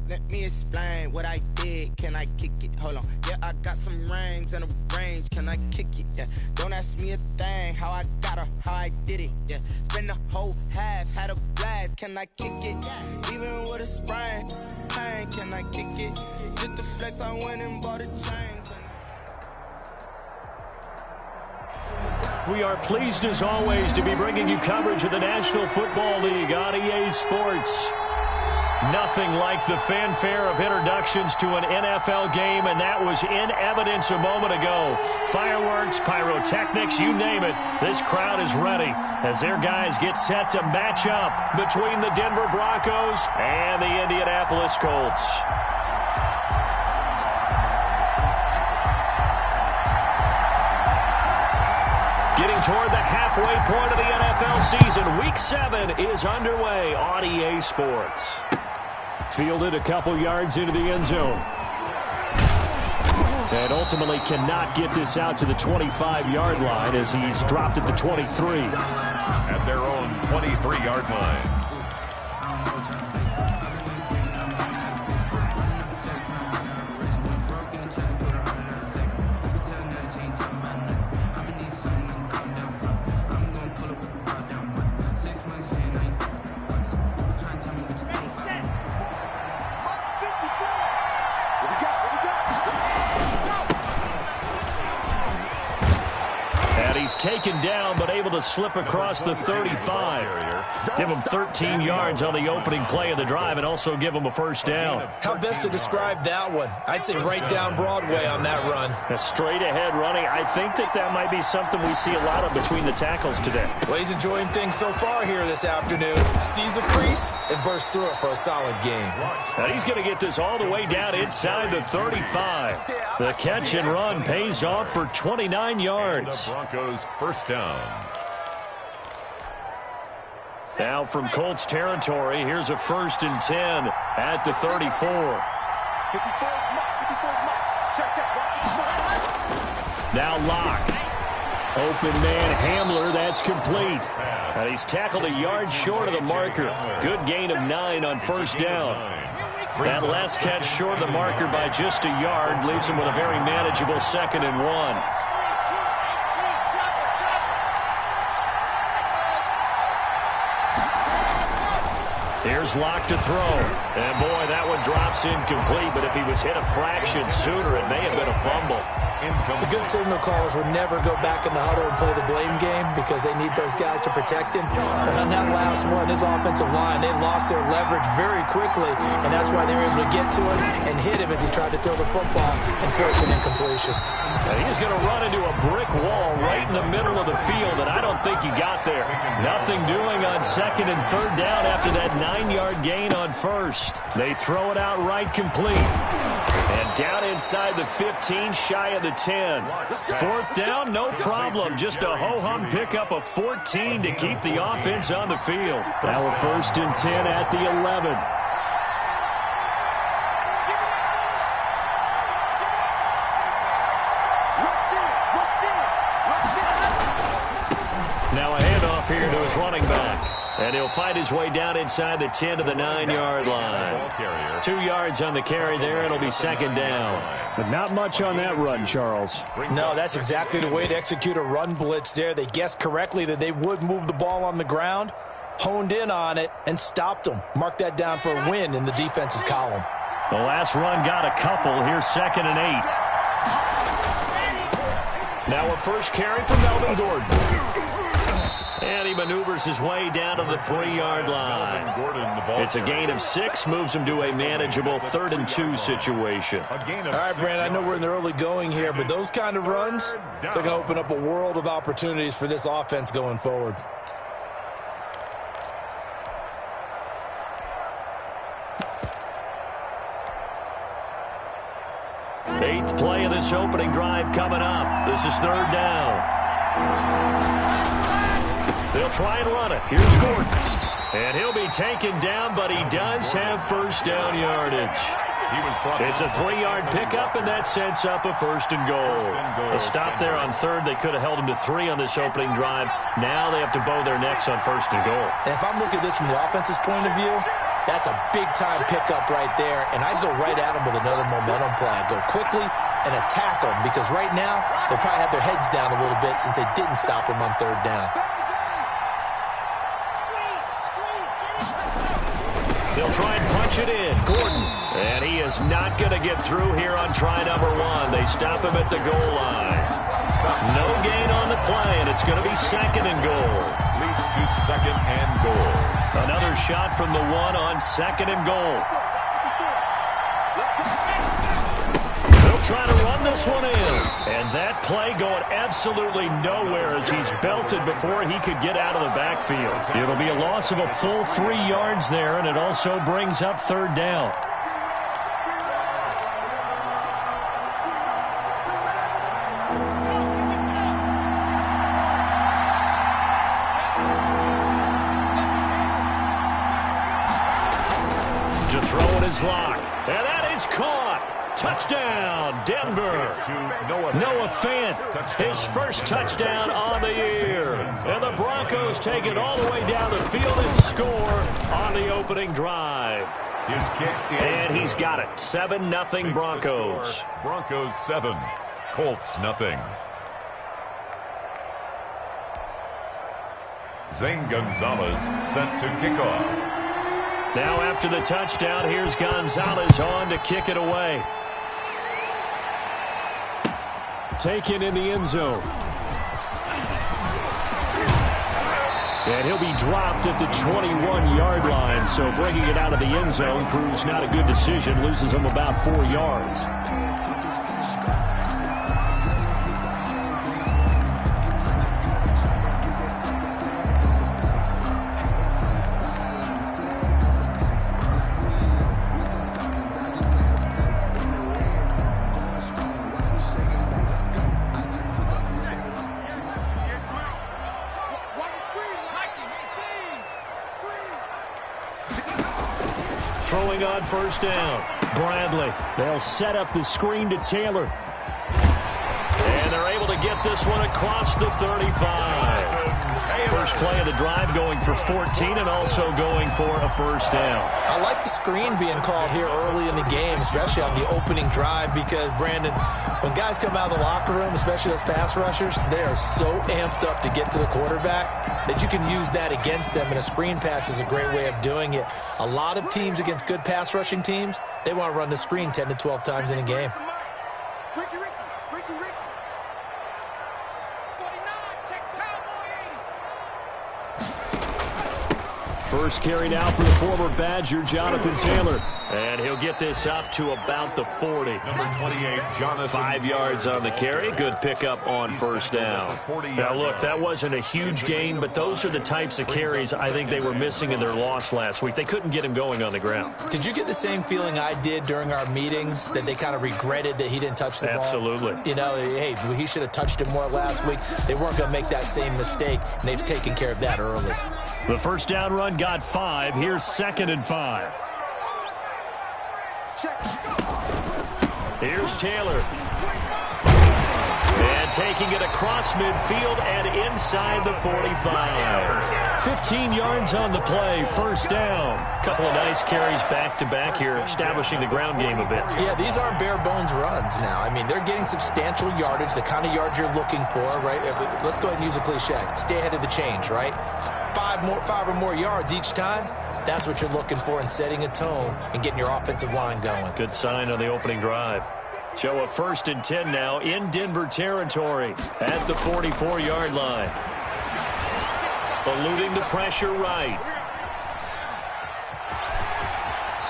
Let me explain what I did. Can I kick it? Hold on. Yeah, I got some rings and a range. Can I kick it? Yeah. Don't ask me a thing. How I got her, how I did it. Yeah. Spend the whole half, had a blast. Can I kick it? Even with a sprain. Pain, can I kick it? Just the flex, I went and bought a chain. We are pleased as always to be bringing you coverage of the National Football League on EA Sports. Nothing like the fanfare of introductions to an NFL game, and that was in evidence a moment ago. Fireworks, pyrotechnics, you name it. This crowd is ready as their guys get set to match up between the Denver Broncos and the Indianapolis Colts. Getting toward the halfway point of the NFL season, Week 7 is underway on EA Sports. Fielded a couple yards into the end zone. And ultimately cannot get this out to the 25-yard line as he's dropped at the 23. At their own 23-yard line. He's taken down, but able to slip across the 35. Give him 13 yards on the opening play of the drive and also give him a first down. How best to describe that one? I'd say right down Broadway on that run. A straight ahead running. I think that might be something we see a lot of between the tackles today. Well, he's enjoying things so far here this afternoon. Sees a crease and bursts through it for a solid gain. Now he's going to get this all the way down inside the 35. The catch and run pays off for 29 yards. Broncos first down. Now from Colts territory, here's a 1st and 10 at the 34. Now Locke. Open man Hamler, that's complete. And he's tackled a yard short of the marker. Good gain of 9 on first down. That last catch short of the marker by just a yard leaves him with a very manageable 2nd and 1. Here's Locke to throw. And, boy, that one drops incomplete. But if he was hit a fraction sooner, it may have been a fumble. The good signal callers would never go back in the huddle and play the blame game because they need those guys to protect him. But on that last one, his offensive line, they lost their leverage very quickly, and that's why they were able to get to him and hit him as he tried to throw the football and force an incompletion. And he's going to run into a brick wall right in the middle of the field, and I don't think he got there. Nothing doing on 2nd and 3rd down after that 9-yard gain on 1st. They throw it out right complete. And down inside the 15, shy of the 10. 4th down, no problem. Just a ho-hum pickup of 14 to keep the offense on the field. Now a 1st and 10 at the 11. Now a handoff here to his running back. And he'll fight his way down inside the 10 to the 9-yard line. 2 yards on the carry there. It'll be 2nd down. But not much on that run, Charles. No, that's exactly the way to execute a run blitz there. They guessed correctly that they would move the ball on the ground, honed in on it, and stopped them. Mark that down for a win in the defense's column. The last run got a couple. Here's 2nd and 8. Now a first carry from Melvin Gordon. And he maneuvers his way down to the 3-yard line. It's a gain of 6, moves him to a manageable 3rd and 2 situation. All right, Brand, I know we're in the early going here, but those kind of runs, they're going to open up a world of opportunities for this offense going forward. Eighth play of this opening drive coming up. This is 3rd down. They'll try and run it. Here's Gordon. And he'll be taken down, but he does have first down yardage. It's a 3-yard pickup, and that sets up a 1st and goal. A stop there on 3rd. They could have held him to 3 on this opening drive. Now they have to bow their necks on 1st and goal. And if I'm looking at this from the offense's point of view, That's a big-time pickup right there, and I'd go right at him with another momentum play. I'd go quickly and attack them, because right now they'll probably have their heads down a little bit since they didn't stop him on third down. They'll try and punch it in. Gordon. And he is not going to get through here on try number 1. They stop him at the goal line. No gain on the play, and it's going to be 2nd and goal. Leads to 2nd and goal. Another shot from the 1 on 2nd and goal. They'll try to run this one in. And that play going absolutely nowhere as he's belted before he could get out of the backfield. It'll be a loss of a full 3 yards there, and it also brings up 3rd down. To throw in his lock. And that is caught. Touchdown, Denver. Noah Fant, his first touchdown on the year. And the Broncos take it all the way down the field and score on the opening drive. His kick is and he's got it. 7-0 Broncos. Broncos 7, Colts nothing. Zane Gonzalez sent to kickoff. Now after the touchdown, here's Gonzalez on to kick it away. Taken in the end zone. And he'll be dropped at the 21-yard line. So bringing it out of the end zone proves not a good decision. Loses him about 4 yards. Throwing on first down. Bradley. They'll set up the screen to Taylor. And they're able to get this one across the 35. First play of the drive going for 14 and also going for a first down. I like the screen being called here early in the game, especially on the opening drive, because, Brandon, when guys come out of the locker room, especially those pass rushers, they are so amped up to get to the quarterback that you can use that against them, and a screen pass is a great way of doing it. A lot of teams against good pass rushing teams, they want to run the screen 10 to 12 times in a game. First carry now for the former Badger, Jonathan Taylor. And he'll get this up to about the 40. Number 28, Jonathan. 5 yards on the carry. Good pickup on first down. Now, look, that wasn't a huge gain, but those are the types of carries I think they were missing in their loss last week. They couldn't get him going on the ground. Did you get the same feeling I did during our meetings, that they kind of regretted that he didn't touch the ball? Absolutely. You know, hey, he should have touched it more last week. They weren't going to make that same mistake, and they've taken care of that early. The first down run got 5. Here's 2nd and 5. Here's Taylor. And taking it across midfield and inside the 45. 15 yards on the play, first down. Couple of nice carries back-to-back here, establishing the ground game a bit. Yeah, these aren't bare-bones runs now. I mean, they're getting substantial yardage, the kind of yards you're looking for, right? Let's go ahead and use a cliche. Stay ahead of the change, right? 5 or more yards each time. That's what you're looking for in setting a tone and getting your offensive line going. Good sign on the opening drive. So a 1st and 10 now in Denver territory at the 44-yard line. Eluding the pressure right.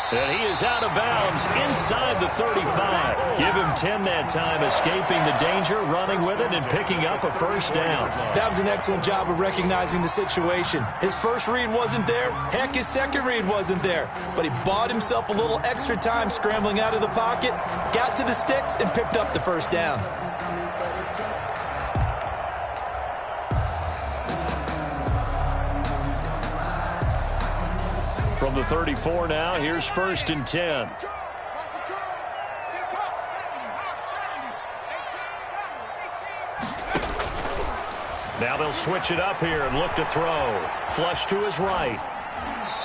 And he is out of bounds inside the 35. Give him 10 that time, escaping the danger, running with it, and picking up a first down. That was an excellent job of recognizing the situation. His first read wasn't there. Heck, his second read wasn't there. But he bought himself a little extra time scrambling out of the pocket, got to the sticks, and picked up the first down. From the 34 now, here's 1st and 10. Now they'll switch it up here and look to throw. Flush to his right.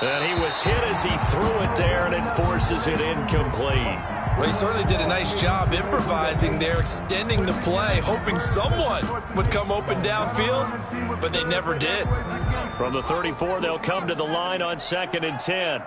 And he was hit as he threw it there, and it forces it incomplete. Well, he certainly did a nice job improvising there, extending the play, hoping someone would come open downfield, but they never did. From the 34, they'll come to the line on 2nd and 10.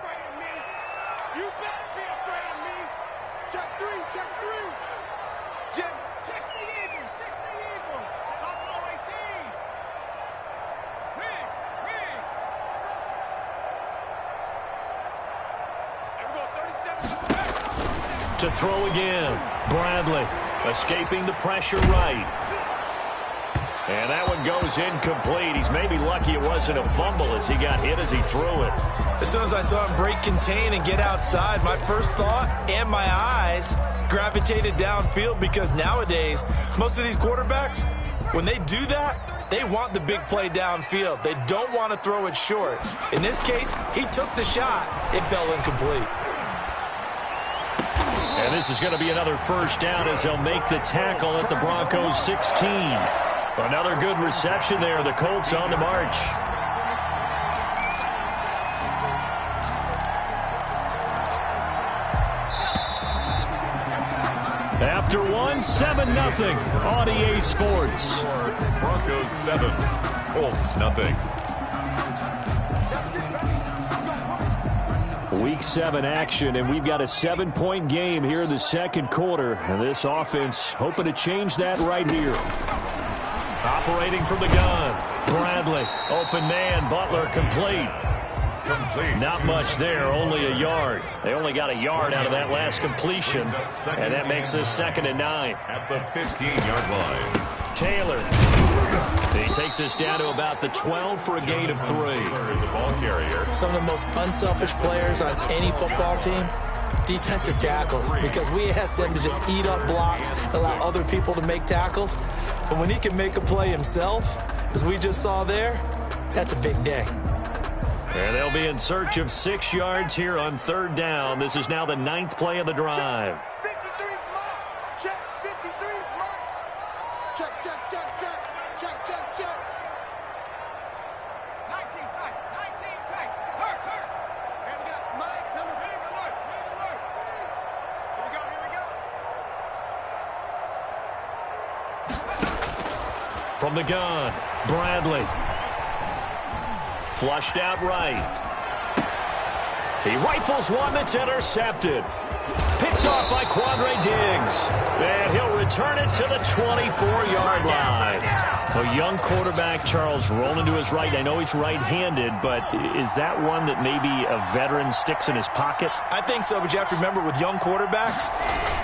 To throw again. Bradley escaping the pressure right. And that one goes incomplete. He's maybe lucky it wasn't a fumble as he got hit as he threw it. As soon as I saw him break contain and get outside, my first thought and my eyes gravitated downfield, because nowadays, most of these quarterbacks, when they do that, they want the big play downfield. They don't want to throw it short. In this case, he took the shot. It fell incomplete. And this is going to be another first down as they'll make the tackle at the Broncos 16. Another good reception there. The Colts on the march. After one, 7-0. On EA Sports. Broncos 7, Colts nothing. Week 7 action, and we've got a 7-point game here in the second quarter. And this offense hoping to change that right here. Operating from the gun. Bradley, open man, Butler complete. Not much there, only a yard. They only got a yard out of that last completion, and that makes us 2nd and 9. At the 15-yard line. Taylor. He takes us down to about the 12 for a gain of 3. The ball carrier. Some of the most unselfish players on any football team, defensive tackles, because we ask them to just eat up blocks, allow other people to make tackles. But when he can make a play himself, as we just saw there, that's a big day. And they'll be in search of 6 yards here on 3rd down. This is now the 9th play of the drive. From the gun, Bradley. Flushed out right. He rifles one that's intercepted. Picked off by Quandre Diggs. And he'll return it to the 24-yard line. A young quarterback, Charles, rolling to his right. I know he's right-handed, but is that one that maybe a veteran sticks in his pocket? I think so, but you have to remember with young quarterbacks,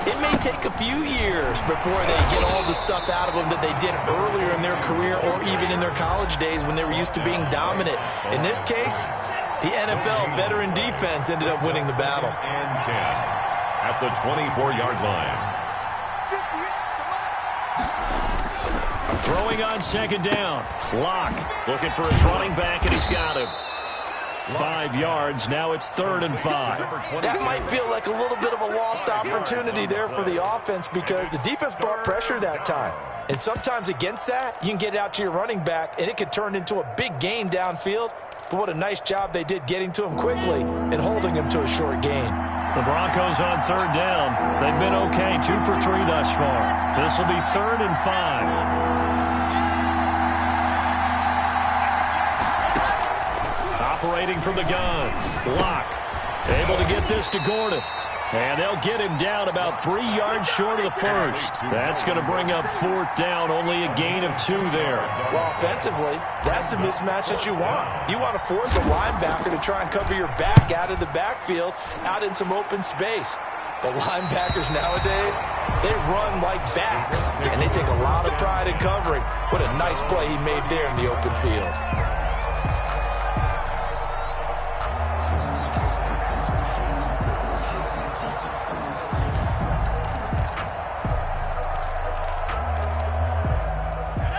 it may take a few years before they get all the stuff out of them that they did earlier in their career or even in their college days when they were used to being dominant. In this case, the NFL veteran defense ended up winning the battle. And 10 at the 24-yard line. Throwing on 2nd down. Locke looking for his running back, and he's got him. 5 yards. Now it's 3rd and 5. That might feel like a little bit of a lost opportunity there for the offense because the defense brought pressure that time. And sometimes against that, you can get out to your running back, and it could turn into a big gain downfield. But what a nice job they did getting to him quickly and holding him to a short gain. The Broncos on 3rd down. They've been okay, 2 for 3 thus far. This will be 3rd and 5. Operating from the gun. Locke able to get this to Gordon. And they'll get him down about 3 yards short of the first. That's going to bring up 4th down, only a gain of 2 there. Well, offensively, that's the mismatch that you want. You want to force a linebacker to try and cover your back out of the backfield, out in some open space. The linebackers nowadays, they run like backs, and they take a lot of pride in covering. What a nice play he made there in the open field.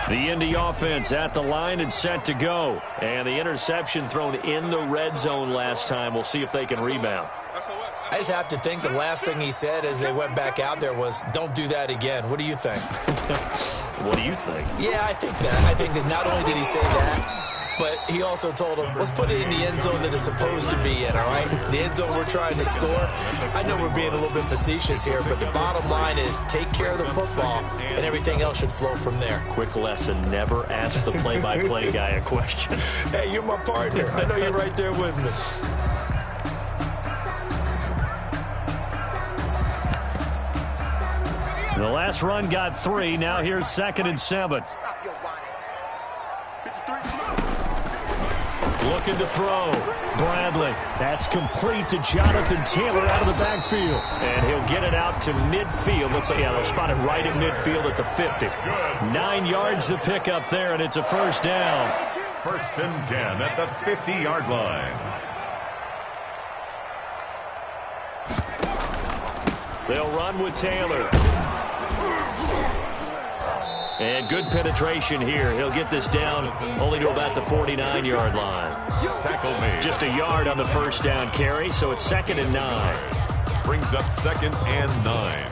The Indy offense at the line and set to go. And the interception thrown in the red zone last time. We'll see if they can rebound. I just have to think the last thing he said as they went back out there was, don't do that again. What do you think? What do you think? Yeah, I think that. I think that not only did he say that, but he also told him, let's put it in the end zone that it's supposed to be in, all right? The end zone we're trying to score. I know we're being a little bit facetious here, but the bottom line is take care of the football, and everything else should flow from there. Quick lesson, never ask the play-by-play guy a question. Hey, you're my partner. I know you're right there with me. The last run got 3. Now here's 2nd and 7. Looking to throw. Bradley. That's complete to Jonathan Taylor out of the backfield. And he'll get it out to midfield. Looks like, yeah, they'll spot it right at midfield at the 50. 9 yards to pick up there, and it's a first down. 1st and 10 at the 50-yard line. They'll run with Taylor. And good penetration here. He'll get this down only to about the 49-yard line. Tackle made. Just a yard on the first down carry, so it's 2nd and 9. Brings up 2nd and 9.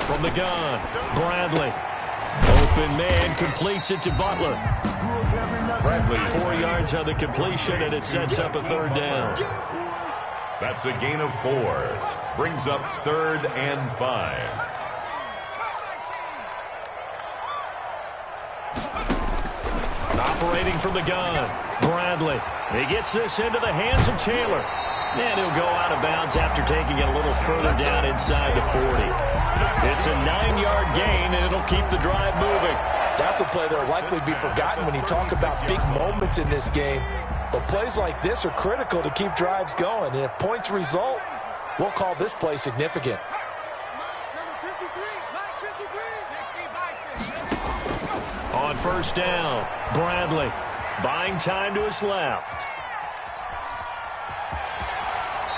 From the gun, Bradley. Open man, completes it to Butler. Bradley. 4 yards on the completion, and it sets up a 3rd down. That's a gain of 4. Brings up 3rd and 5. Operating from the gun, Bradley. He gets this into the hands of Taylor. And he'll go out of bounds after taking it a little further down inside the 40. It's a 9-yard gain, and it'll keep the drive moving. That's a play that will likely be forgotten when you talk about big moments in this game. But plays like this are critical to keep drives going. And if points result, we'll call this play significant. On first down, Bradley buying time to his left.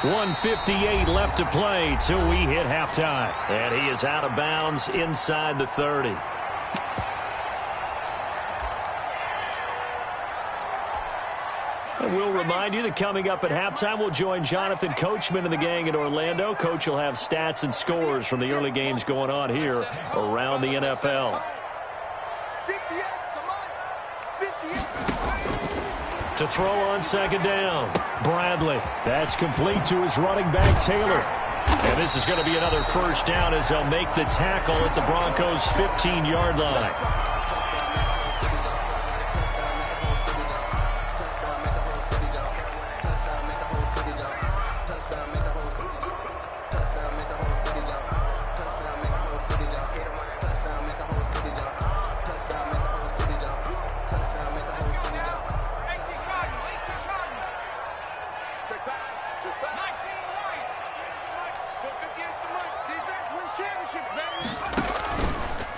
1:58 left to play till we hit halftime. And he is out of bounds inside the 30. And we'll remind you that coming up at halftime, we'll join Jonathan Coachman and the gang in Orlando. Coach will have stats and scores from the early games going on here around the NFL. To throw on 2nd down, Bradley. That's complete to his running back, Taylor. And this is going to be another first down as they'll make the tackle at the Broncos' 15-yard line.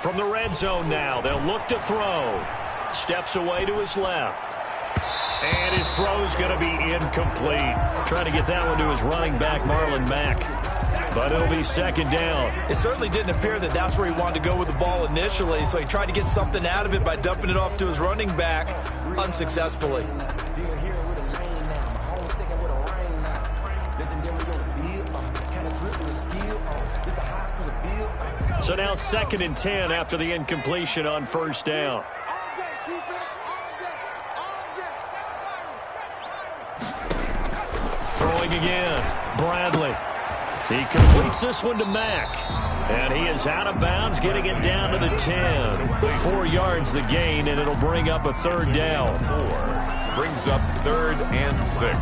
From the red zone now, they'll look to throw. Steps away to his left. And his throw's going to be incomplete. Trying to get that one to his running back, Marlon Mack. But it'll be 2nd down. It certainly didn't appear that that's where he wanted to go with the ball initially, so he tried to get something out of it by dumping it off to his running back unsuccessfully. So now 2nd and 10 after the incompletion on first down. Throwing again, Bradley. He completes this one to Mack. And he is out of bounds, getting it down to the 10. 4 yards the gain, and it'll bring up a 3rd down. 4. Brings up 3rd and 6.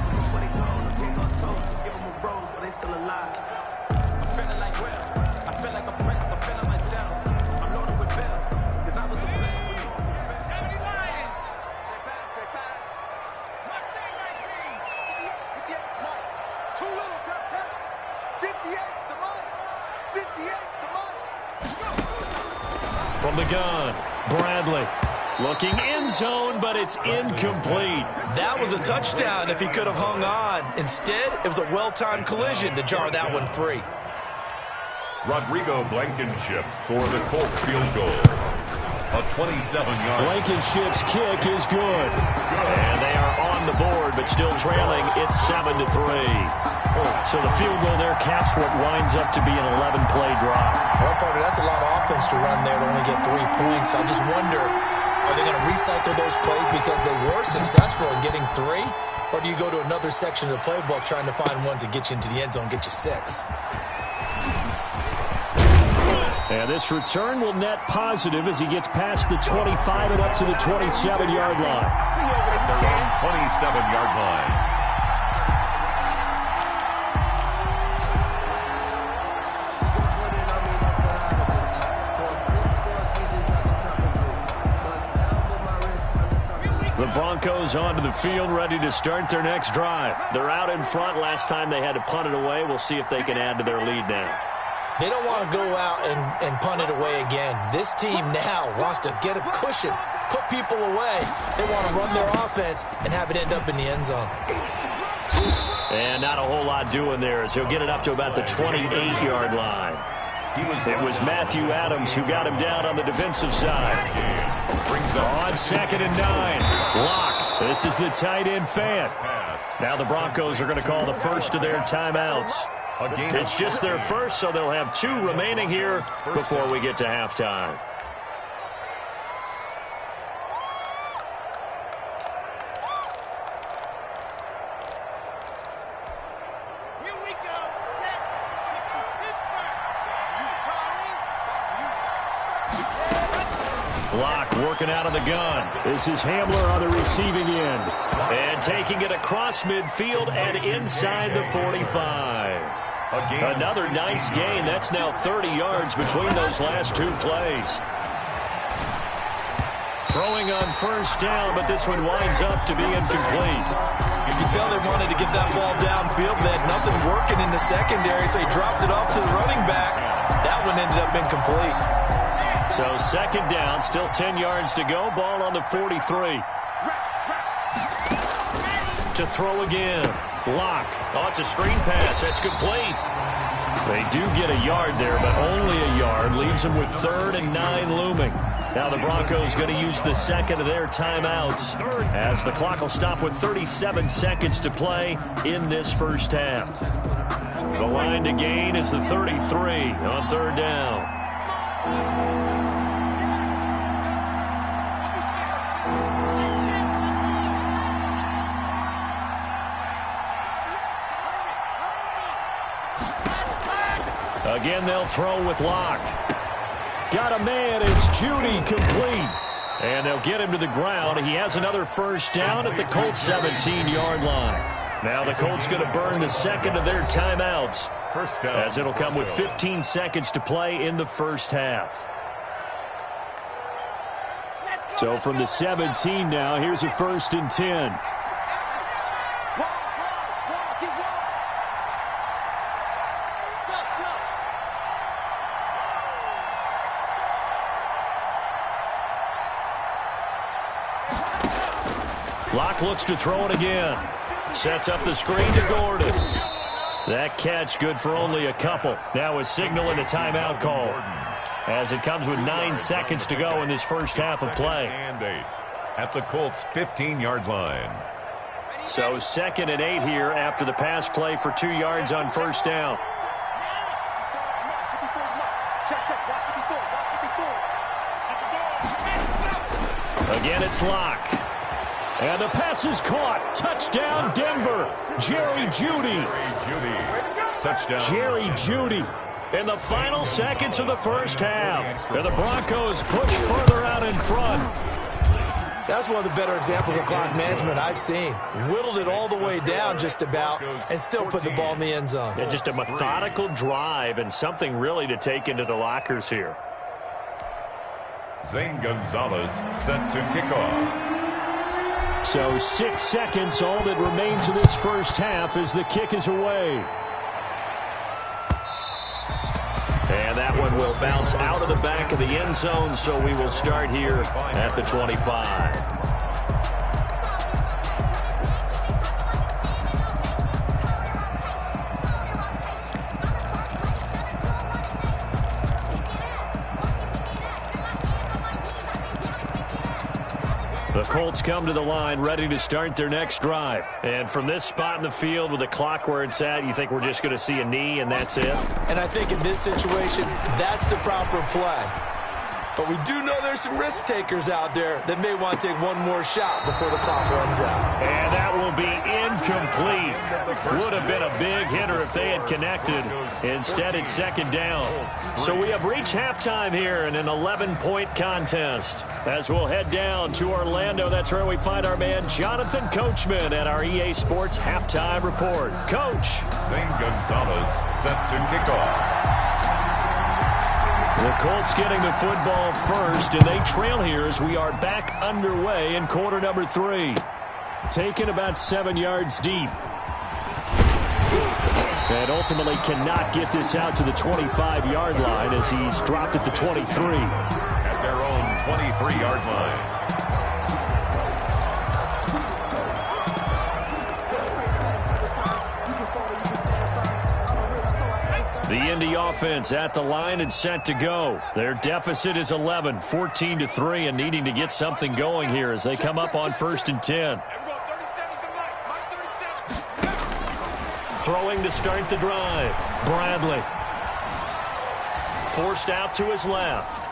From the gun, Bradley. Looking end zone, but it's incomplete. That was a touchdown if he could have hung on. Instead, it was a well-timed collision to jar that one free. Rodrigo Blankenship for the Colts field goal. A 27-yard. Blankenship's kick is good. And they are on the board, but still trailing. It's 7-3. So the field goal there caps what winds up to be an 11-play drive. Well, partner, that's a lot of offense to run there to only get 3 points. I just wonder, are they going to recycle those plays because they were successful in getting 3? Or do you go to another section of the playbook trying to find ones that get you into the end zone, get you 6? And this return will net positive as he gets past the 25 and up to the 27-yard line. At their own 27-yard line. The Broncos onto the field, ready to start their next drive. They're out in front. Last time they had to punt it away. We'll see if they can add to their lead now. They don't want to go out and punt it away again. This team now wants to get a cushion, put people away. They want to run their offense and have it end up in the end zone. And not a whole lot doing there as he'll get it up to about the 28-yard line. It was Matthew Adams who got him down on the defensive side. On 2nd and 9. Lock. This is the tight end fan. Now the Broncos are going to call the first of their timeouts. It's just their first, so they'll have 2 remaining here before we get to halftime. Here we go. Set. 60 Pittsburgh. Charlie. Lock working out of the gun. This is Hamler on the receiving end. And taking it across midfield and inside the 45. Another nice gain. That's now 30 yards between those last 2 plays. Throwing on first down, but this one winds up to be incomplete. You can tell they wanted to get that ball downfield. They had nothing working in the secondary, so he dropped it off to the running back. That one ended up incomplete. So 2nd down, still 10 yards to go. Ball on the 43. To throw again. Lock. Oh, it's a screen pass. That's complete. They do get a yard there, but only a yard. Leaves them with 3rd and 9 looming. Now the Broncos going to use the second of their timeouts as the clock will stop with 37 seconds to play in this first half. The line to gain is the 33 on 3rd down. Again, they'll throw with Lock. Got a man. It's Judy complete. And they'll get him to the ground. He has another first down at the Colts 17-yard line. Now the Colts going to burn the second of their timeouts as it'll come with 15 seconds to play in the first half. So from the 17 now, here's a 1st and 10. Lock looks to throw it again. Sets up the screen to Gordon. That catch good for only a couple. Now a signal and a timeout call as it comes with 9 seconds to go in this first half of play. And 8 at the Colts 15-yard line. So 2nd and 8 here after the pass play for 2 yards on first down. Again, it's Lock. And the pass is caught. Touchdown, Denver. Jerry Jeudy. Touchdown. Jerry Jeudy in the final seconds of the first half. And the Broncos push further out in front. That's one of the better examples of clock management I've seen. Whittled it all the way down just about and still put the ball in the end zone. Yeah, just a methodical drive and something really to take into the lockers here. Zane Gonzalez set to kick off. So 6 seconds, all that remains of this first half as the kick is away. And that one will bounce out of the back of the end zone, so we will start here at the 25. The Colts come to the line ready to start their next drive. And from this spot in the field with the clock where it's at, you think we're just going to see a knee and that's it? And I think in this situation, that's the proper play. But we do know there's some risk takers out there that may want to take one more shot before the clock runs out. And that will be incomplete. Would have been a big hitter if they had connected. Instead, it's second down. So we have reached halftime here in an 11-point contest. As we'll head down to Orlando, that's where we find our man Jonathan Coachman at our EA Sports Halftime Report. Coach. Zane Gonzalez set to kick off. The Colts getting the football first, and they trail here as we are back underway in quarter number 3. Taken about 7 yards deep. And ultimately cannot get this out to the 25-yard line as he's dropped at the 23. At their own 23-yard line. The Indy offense at the line and set to go. Their deficit is 11, 14-3, and needing to get something going here as they come up on 1st and 10. Throwing to start the drive. Bradley. Forced out to his left.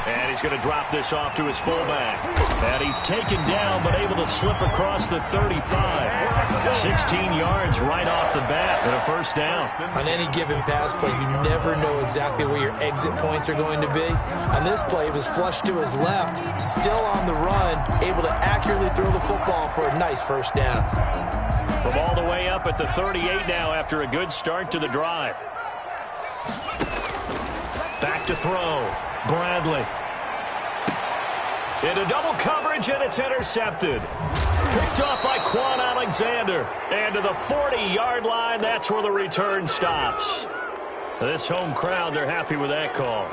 And he's going to drop this off to his fullback. And he's taken down, but able to slip across the 35. 16 yards right off the bat and a first down. On any given pass play, you never know exactly where your exit points are going to be. On this play, it was flushed to his left, still on the run, able to accurately throw the football for a nice first down. From all the way up at the 38 now after a good start to the drive. Back to throw. Bradley. Into double coverage, and it's intercepted. Picked off by Quan Alexander. And to the 40-yard line, that's where the return stops. This home crowd, they're happy with that call.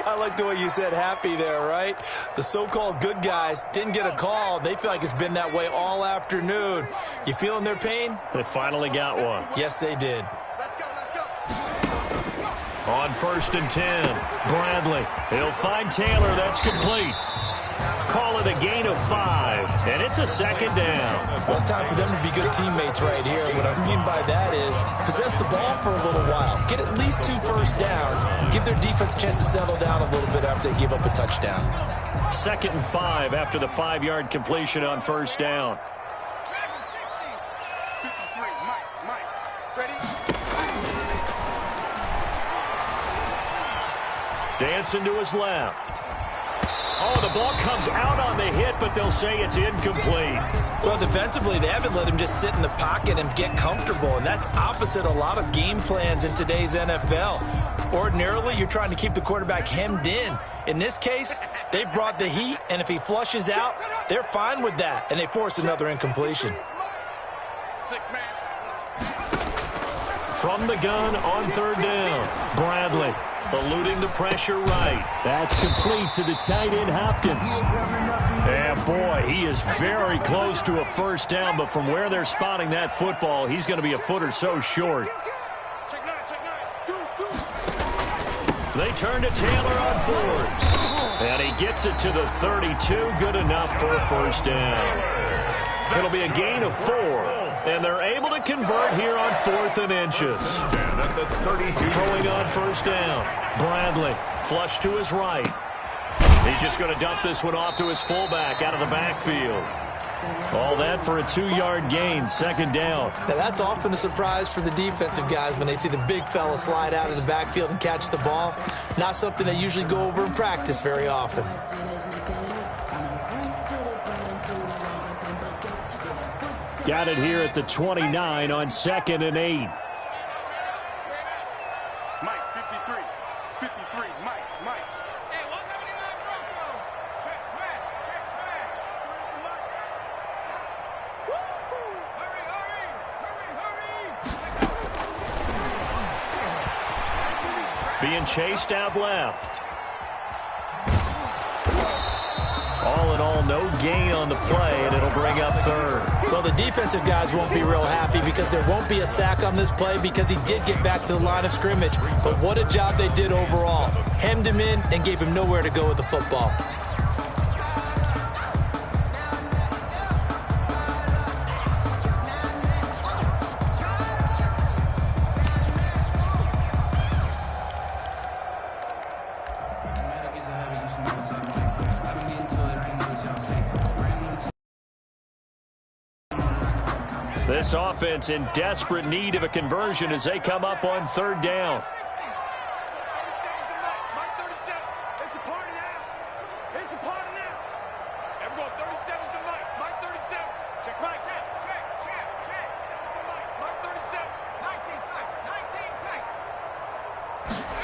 I like the way you said happy there, right? The so-called good guys didn't get a call. They feel like it's been that way all afternoon. You feeling their pain? They finally got one. Yes, they did. On 1st and 10, Bradley. He'll find Taylor. That's complete. Call it a gain of 5, and it's a second down. Well, it's time for them to be good teammates right here. What I mean by that is possess the ball for a little while. Get at least 2 first downs. Give their defense a chance to settle down a little bit after they give up a touchdown. 2nd and 5 after the 5-yard completion on 1st down. Dancing to his left. Oh, the ball comes out on the hit, but they'll say it's incomplete. Well, defensively, they haven't let him just sit in the pocket and get comfortable, and that's opposite a lot of game plans in today's NFL. Ordinarily, you're trying to keep the quarterback hemmed in. In this case, they brought the heat, and if he flushes out, they're fine with that, and they force another incompletion. From the gun on 3rd down, Bradley. Eluding the pressure right. That's complete to the tight end, Hopkins. And boy, he is very close to a first down, but from where they're spotting that football, he's going to be a foot or so short. They turn to Taylor on 4th. And he gets it to the 32. Good enough for a first down. It'll be a gain of 4. And they're able to convert here on 4th and inches. Throwing on 1st down. Bradley, flush to his right. He's just going to dump this one off to his fullback out of the backfield. All that for a 2-yard gain, 2nd down. Now, that's often a surprise for the defensive guys when they see the big fella slide out of the backfield and catch the ball. Not something they usually go over in practice very often. Got it here at the 29 on 2nd and 8. Mike, 53. 53, Mike. Hey, 179 Bronco. Check smash. Woo-hoo. Hurry. being chased out left. All in all, no gain on the play, and it'll bring up third. Well, the defensive guys won't be real happy because there won't be a sack on this play because he did get back to the line of scrimmage. But what a job they did overall. Hemmed him in and gave him nowhere to go with the football. This offense in desperate need of a conversion as they come up on third down.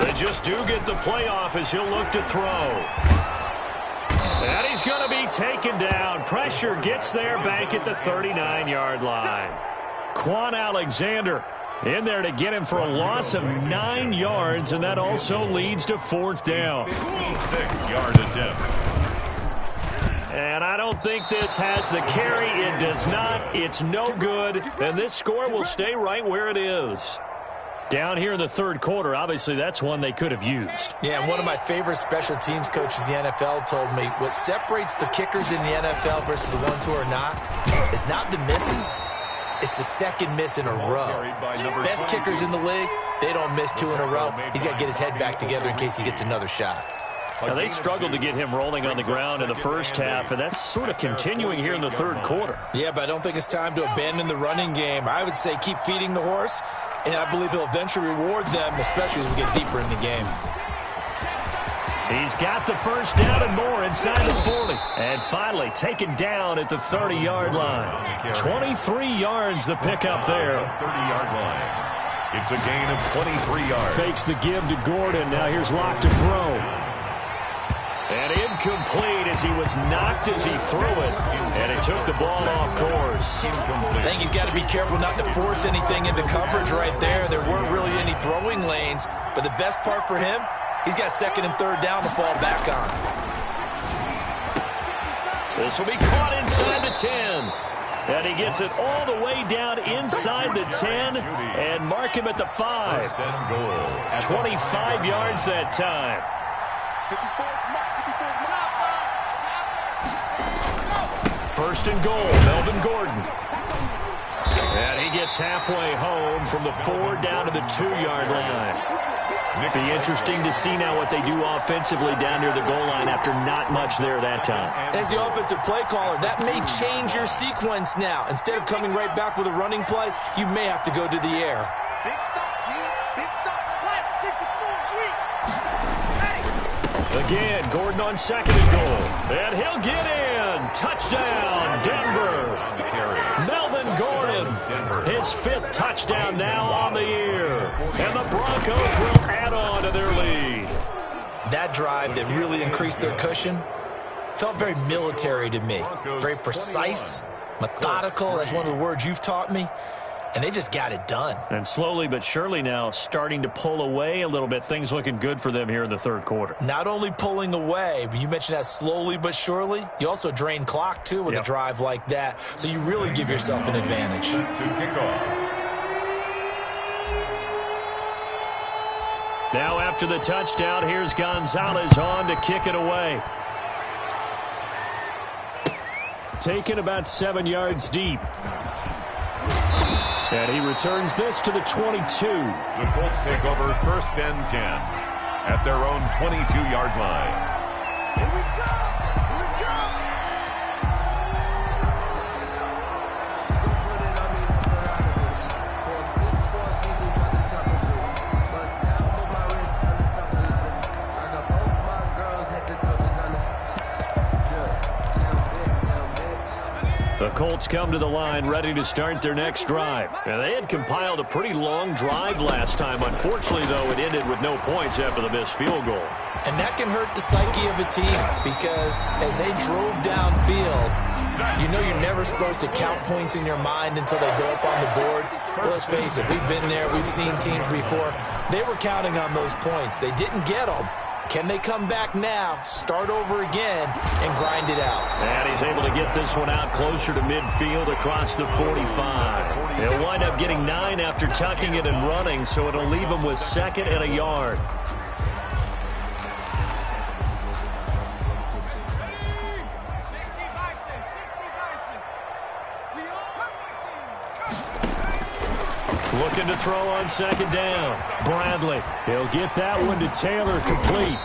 They just do get the playoff as he'll look to throw. And he's going to be taken down. Pressure gets there back at the 39-yard line. Quan Alexander in there to get him for a loss of 9 yards, and that also leads to fourth down. 56-yard attempt. And I don't think this has the carry. It does not. It's no good. And this score will stay right where it is. Down here in the third quarter, obviously that's one they could have used. Yeah, and one of my favorite special teams coaches in the NFL told me what separates the kickers in the NFL versus the ones who are not is not the misses, it's the second miss in a row. Best kickers in the league, they don't miss 2 in a row. He's got to get his head back together in case he gets another shot. Now, they struggled to get him rolling on the ground in the first half, and that's sort of continuing here in the third quarter. Yeah, but I don't think it's time to abandon the running game. I would say keep feeding the horse, and I believe he'll eventually reward them, especially as we get deeper in the game. He's got the first down and more inside the 40. And finally taken down at the 30-yard line. 23 yards the pickup there. 30-yard line. It's a gain of 23 yards. Fakes the give to Gordon. Now here's Locke to throw. And incomplete as he was knocked as he threw it. And it took the ball off course. I think he's got to be careful not to force anything into coverage right there. There weren't really any throwing lanes. But the best part for him, he's got second and third down to fall back on. This will be caught inside the 10. And he gets it all the way down inside the 10 and mark him at the 5. 25 yards that time. First and goal, Melvin Gordon. And he gets halfway home from the 4 down to the 2-yard line. It'll be interesting to see now what they do offensively down near the goal line after not much there that time. As the offensive play caller, that may change your sequence now. Instead of coming right back with a running play, you may have to go to the air. Big stop, G. Big stop. Clap. 64. Again, Gordon on second and goal. And he'll get in. Touchdown, Denver. Melvin Gordon, his 5th touchdown now on the year. And the Broncos will add on to their lead. That drive that really increased their cushion felt very military to me. Very precise, methodical. That's one of the words you've taught me. And they just got it done. And slowly but surely now starting to pull away a little bit. Things looking good for them here in the third quarter. Not only pulling away, but you mentioned that slowly but surely. You also drain clock, too, with a drive like that. So you really give yourself an advantage. To kick off. Now after the touchdown, here's Gonzalez on to kick it away. Taken about 7 yards deep. And he returns this to the 22. The Colts take over first and 10 at their own 22-yard line. Here we go. Here we go. The Colts come to the line ready to start their next drive. And they had compiled a pretty long drive last time. Unfortunately, though, it ended with no points after the missed field goal. And that can hurt the psyche of a team because as they drove downfield, You know you're never supposed to count points in your mind until they go up on the board. But let's face it, we've been there. We've seen teams before. They were counting on those points. They didn't get them. Can they come back now, start over again, and grind it out? And he's able to get this one out closer to midfield across the 45. They'll wind up getting 9 after tucking it and running, so it'll leave them with 2nd and a yard. Looking to throw on 2nd down. Bradley, he'll get that one to Taylor complete.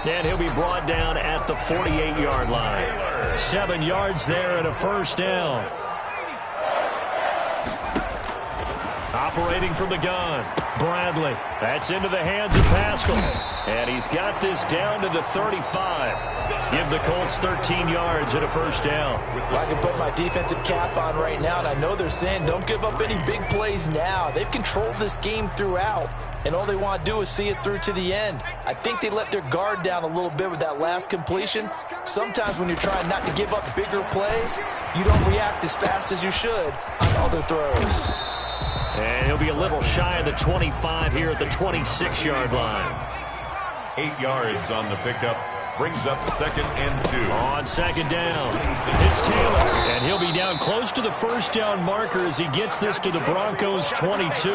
And he'll be brought down at the 48-yard line. 7 yards there and a 1st down. Operating from the gun, Bradley. That's into the hands of Pascal. And he's got this down to the 35. Give the Colts 13 yards and a 1st down. Well, I can put my defensive cap on right now, and I know they're saying don't give up any big plays now. They've controlled this game throughout, and all they want to do is see it through to the end. I think they let their guard down a little bit with that last completion. Sometimes when you're trying not to give up bigger plays, you don't react as fast as you should on other throws. And he'll be a little shy of the 25 here at the 26-yard line. 8 yards on the pickup. Brings up 2nd and 2. On 2nd down, it's Taylor. And he'll be down close to the 1st down marker as he gets this to the Broncos' 22.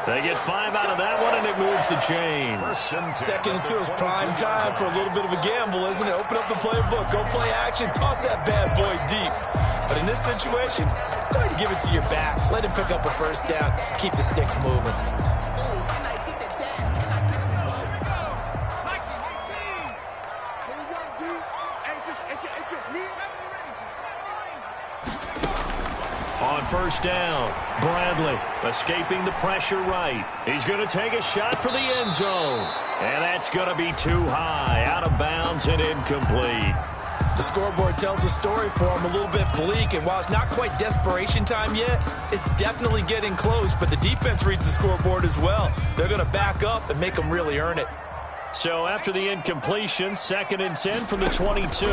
They get 5 out of that one, and it moves the chains. 2nd and 2 is prime time for a little bit of a gamble, isn't it? Open up the playbook, go play action, toss that bad boy deep. But in this situation, go ahead and give it to your back. Let him pick up a 1st down. Keep the sticks moving. On 1st down, Bradley escaping the pressure right. He's going to take a shot for the end zone. And that's going to be too high, out of bounds and incomplete. The scoreboard tells a story for him, a little bit bleak, and while it's not quite desperation time yet, it's definitely getting close, but the defense reads the scoreboard as well. They're going to back up and make them really earn it. So after the incompletion, 2nd and 10 from the 22.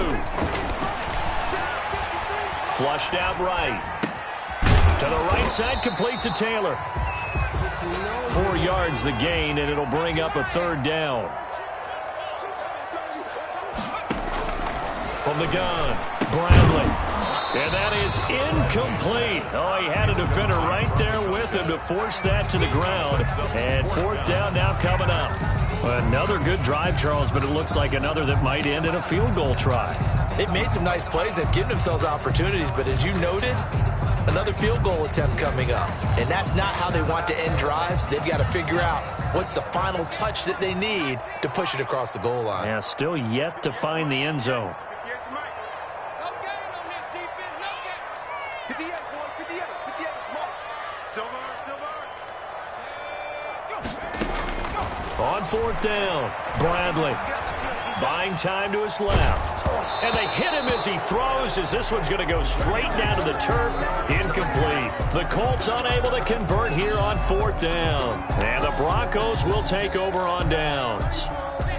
Flushed out right. To the right side, complete to Taylor. 4 yards the gain, and it'll bring up a 3rd down. From the gun, Bradley. And that is incomplete. Oh, he had a defender right there with him to force that to the ground. And 4th down now coming up. Another good drive, Charles, but it looks like another that might end in a field goal try. They've made some nice plays. They've given themselves opportunities, but as you noted, another field goal attempt coming up. And that's not how they want to end drives. They've got to figure out what's the final touch that they need to push it across the goal line. Yeah, still yet to find the end zone. On 4th down, Bradley buying time to his left. And they hit him as he throws, as this one's going to go straight down to the turf. Incomplete. The Colts unable to convert here on 4th down. And the Broncos will take over on downs.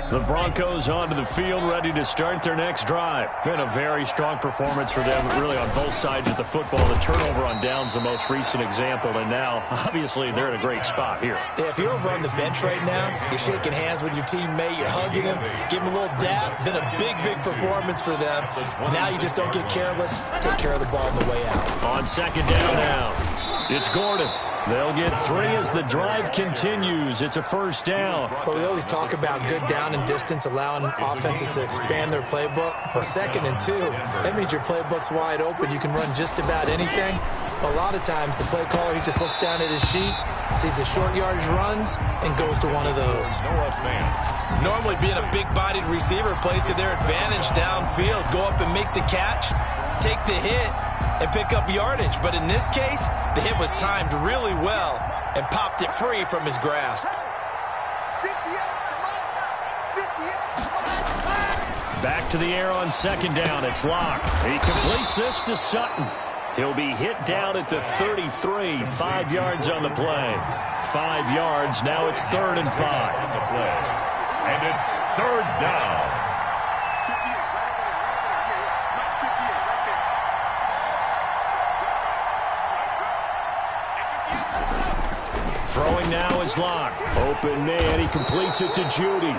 The Broncos onto the field, ready to start their next drive. Been a very strong performance for them, really on both sides of the football. The turnover on downs, the most recent example, and now, obviously, they're in a great spot here. Yeah, if you're over on the bench right now, you're shaking hands with your teammate, you're hugging him, give him a little dap. Been a big, big performance for them. Now you just don't get careless. Take care of the ball on the way out. On 2nd down now, it's Gordon. They'll get 3 as the drive continues. It's a 1st down. Well, we always talk about good down and distance, allowing offenses to expand their playbook. Well, 2nd and 2, that means your playbook's wide open. You can run just about anything. A lot of times, the play caller, he just looks down at his sheet, sees the short yardage runs, and goes to one of those. Normally, being a big-bodied receiver plays to their advantage downfield. Go up and make the catch, take the hit, and pick up yardage. But in this case, the hit was timed really well and popped it free from his grasp. Back to the air on 2nd down. It's Locke. He completes this to Sutton. He'll be hit down at the 33. 5 yards on the play. 5 yards. Now it's 3rd and 5. And it's 3rd down. throwing now is Locke. Open man, he completes it to Judy.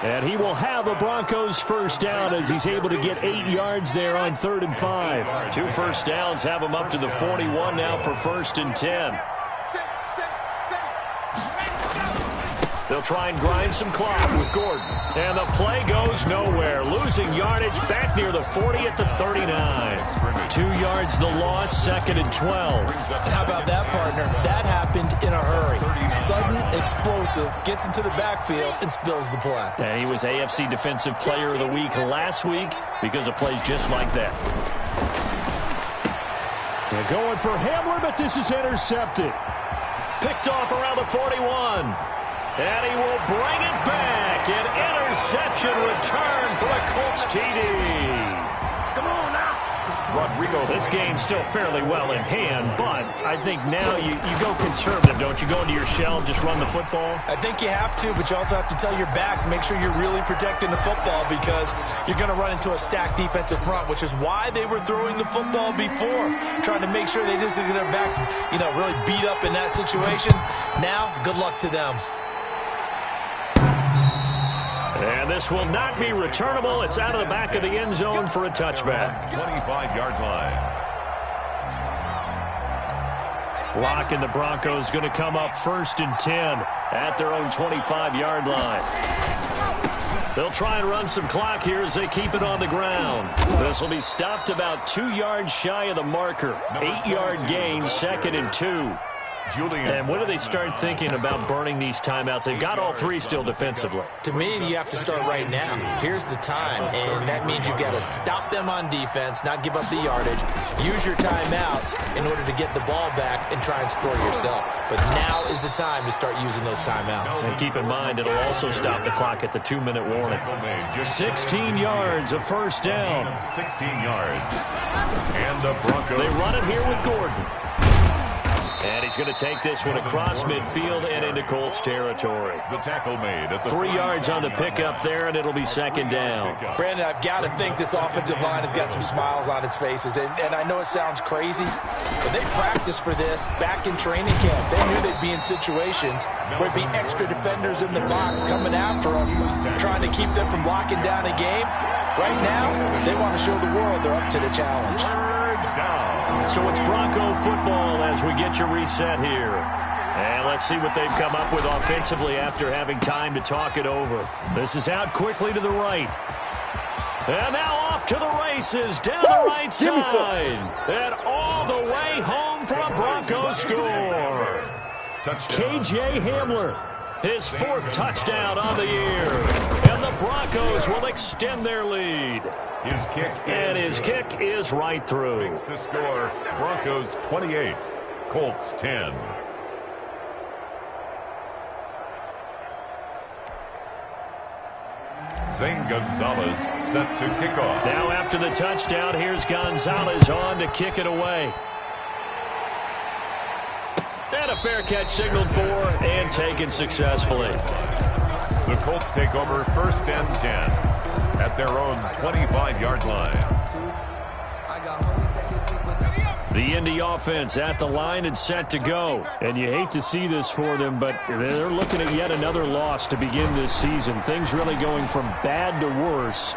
And he will have a Broncos first down as he's able to get 8 yards there on 3rd and 5. 2 first downs have him up to the 41 now for 1st and 10. They'll try and grind some clock with Gordon. And the play goes nowhere. Losing yardage back near the 40 at the 39. 2 yards the loss, 2nd and 12. How about that, partner? That happened in a hurry. Sudden, explosive, gets into the backfield and spills the play. And he was AFC Defensive Player of the Week last week because of plays just like that. They're going for Hamler, but this is intercepted. Picked off around the 41. And he will bring it back. An interception return for a Colts TD. Come on now. Rodrigo. This game's still fairly well in hand, but I think now you go conservative, don't you? Go into your shell, just run the football? I think you have to, but you also have to tell your backs, make sure you're really protecting the football because you're going to run into a stacked defensive front, which is why they were throwing the football before, trying to make sure they just get their backs, really beat up in that situation. Now, good luck to them. And this will not be returnable. It's out of the back of the end zone for a touchback. 25-yard line. Locke and the Broncos going to come up 1st and 10 at their own 25-yard line. They'll try and run some clock here as they keep it on the ground. This will be stopped about 2 yards shy of the marker. 8-yard gain, 2nd and 2. And when do they start thinking about burning these timeouts? They've got all 3 still defensively. To me, you have to start right now. Here's the time, and that means you've got to stop them on defense, not give up the yardage, use your timeouts in order to get the ball back and try and score yourself. But now is the time to start using those timeouts. And keep in mind, it'll also stop the clock at the 2-minute warning. 16 yards, a first down. 16 yards. And the Broncos. They run it here with Gordon. And he's going to take this one across midfield and into Colts territory. The tackle made at the 3 yards on the pickup there, and it'll be 2nd down. Brandon, I've got to think this offensive line has got some smiles on its faces. And I know it sounds crazy, but they practiced for this back in training camp. They knew they'd be in situations where there'd be extra defenders in the box coming after them, trying to keep them from locking down a game. Right now, they want to show the world they're up to the challenge. So it's Bronco football as we get your reset here. And let's see what they've come up with offensively after having time to talk it over. This is out quickly to the right. And now off to the races, down the right side. And all the way home for a Bronco score. KJ Hamler, his 4th touchdown on the year. And the Broncos will extend their lead. His kick is right through. Makes the score Broncos 28, Colts 10. Zane Gonzalez set to kick off. Now after the touchdown, here's Gonzalez on to kick it away. And a fair catch signaled for and taken successfully. The Colts take over 1st and 10 at their own 25-yard line. The Indy offense at the line and set to go. And you hate to see this for them, but they're looking at yet another loss to begin this season. Things really going from bad to worse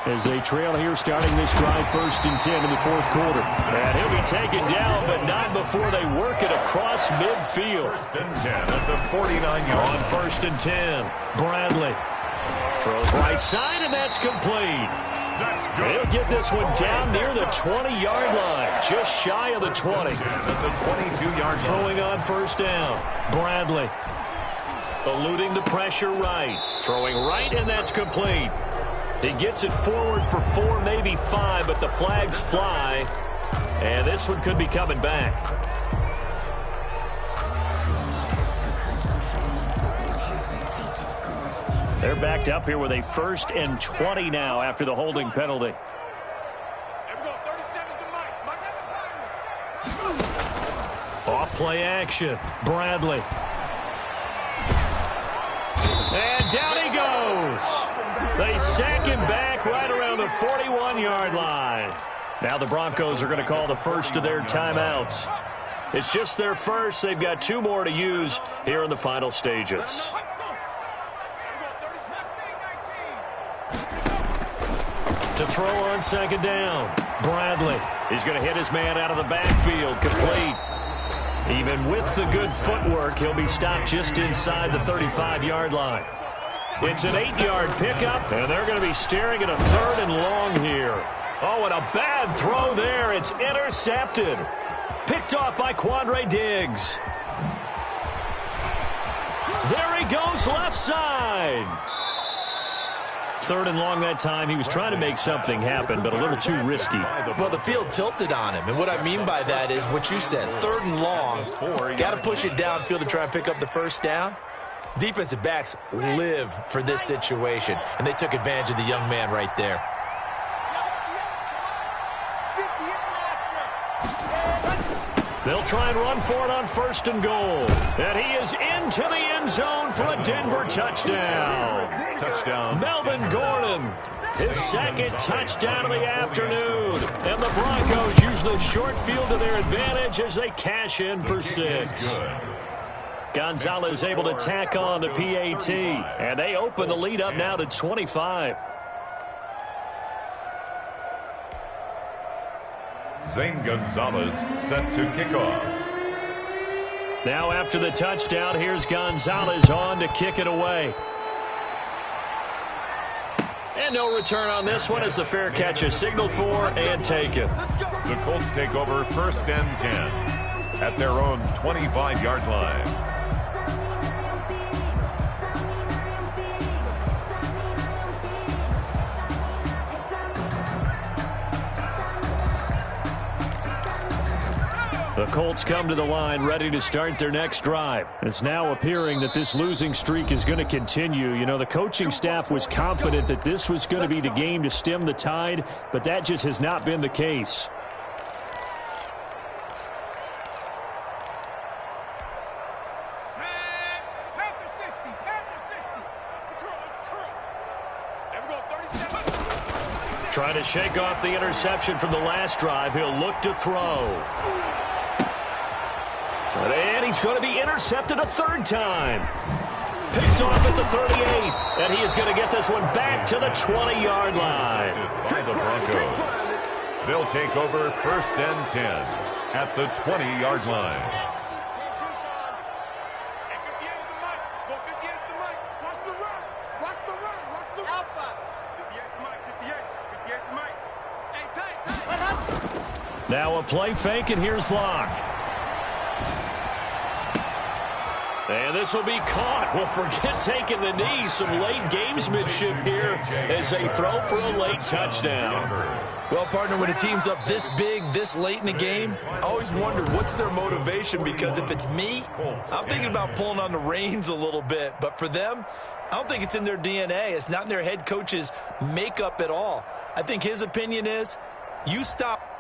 as they trail here starting this drive 1st and 10 in the 4th quarter. And he'll be taken down, but not before they work it across midfield. 1st and 10 at the 49-yard. On 1st and 10, Bradley throws right side, and that's complete. That's good. He'll get this one down near the 20-yard line, just shy of the 20. At the 22-yard line. Throwing on 1st down, Bradley eluding the pressure right. Throwing right, and that's complete. He gets it forward for 4, maybe 5, but the flags fly, and this one could be coming back. They're backed up here with a 1st and 20 now after the holding penalty. Off play action, Bradley. And down he goes. They sack him back right around the 41-yard line. Now the Broncos are going to call the first of their timeouts. It's just their first. They've got 2 more to use here in the final stages. To throw on second down. Bradley. He's going to hit his man out of the backfield. Complete. Even with the good footwork, he'll be stopped just inside the 35-yard line. It's an 8-yard pickup, and they're going to be staring at a 3rd and long here. Oh, and a bad throw there. It's intercepted. Picked off by Quandre Diggs. There he goes, left side. 3rd and long that time. He was trying to make something happen, but a little too risky. Well, the field tilted on him, and what I mean by that is what you said. 3rd and long, got to push it downfield to try and pick up the first down. Defensive backs live for this situation, and they took advantage of the young man right there. They'll try and run for it on 1st and goal. And he is into the end zone for a Denver touchdown. Touchdown. Melvin Gordon, his 2nd touchdown of the afternoon. And the Broncos use the short field to their advantage as they cash in for 6. Gonzalez able to tack on the PAT. And they open the lead up now to 25. Zane Gonzalez set to kick off. Now after the touchdown, here's Gonzalez on to kick it away. And no return on this one as the fair catch is signaled for and taken. The Colts take over 1st and 10 at their own 25-yard line. The Colts come to the line ready to start their next drive. It's now appearing that this losing streak is going to continue. You know, the coaching staff was confident that this was going to be the game to stem the tide, but that just has not been the case. Trying to shake off the interception from the last drive. He'll look to throw. And he's going to be intercepted a 3rd time. Picked off at the 38. And he is going to get this one back to the 20-yard line. By the Broncos. They'll take over 1st and 10 at the 20-yard line. Now a play fake, and here's Locke. And this will be caught. Well, forget taking the knee. Some late gamesmanship here as they throw for a late touchdown. Well, partner, when a team's up this big, this late in the game, I always wonder what's their motivation, because if it's me, I'm thinking about pulling on the reins a little bit. But for them, I don't think it's in their DNA. It's not in their head coach's makeup at all. I think his opinion is, you stop